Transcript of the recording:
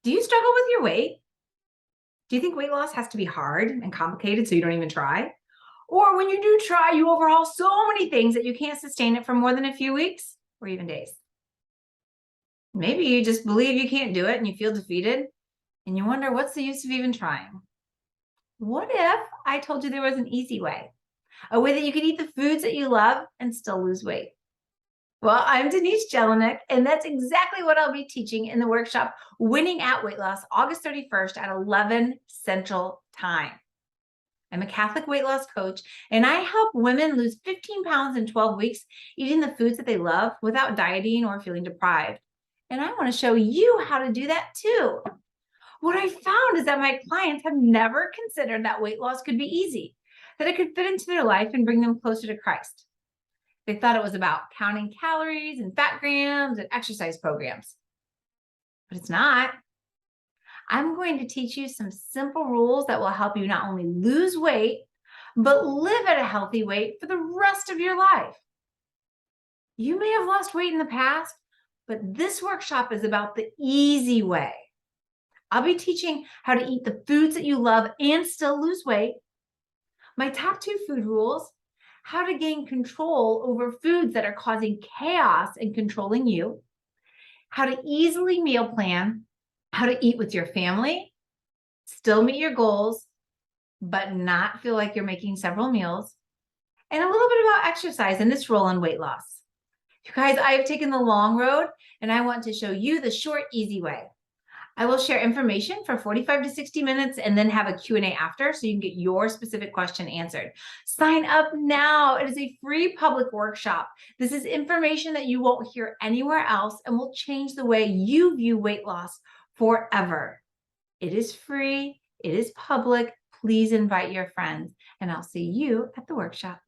Do you struggle with your weight? Do you think weight loss has to be hard and complicated so you don't even try? Or when you do try, you overhaul so many things that you can't sustain it for more than a few weeks or even days? Maybe you just believe you can't do it and you feel defeated and you wonder what's the use of even trying? What if I told you there was an easy way, a way that you could eat the foods that you love and still lose weight? Well, I'm Denise Jelinek, and that's exactly what I'll be teaching in the workshop Winning at Weight Loss, August 31st at 11 Central Time. I'm a Catholic weight loss coach, and I help women lose 15 pounds in 12 weeks eating the foods that they love without dieting or feeling deprived. And I want to show you how to do that too. What I found is that my clients have never considered that weight loss could be easy, that it could fit into their life and bring them closer to Christ. They thought it was about counting calories and fat grams and exercise programs, but it's not. I'm going to teach you some simple rules that will help you not only lose weight, but live at a healthy weight for the rest of your life. You may have lost weight in the past, but this workshop is about the easy way. I'll be teaching how to eat the foods that you love and still lose weight. My top 2 food rules, how to gain control over foods that are causing chaos and controlling you, how to easily meal plan, how to eat with your family, still meet your goals, but not feel like you're making several meals, and a little bit about exercise and its role in weight loss. You guys, I have taken the long road and I want to show you the short, easy way. I will share information for 45 to 60 minutes and then have a Q&A after so you can get your specific question answered. Sign up now. It is a free public workshop. This is information that you won't hear anywhere else and will change the way you view weight loss forever. It is free. It is public. Please invite your friends and I'll see you at the workshop.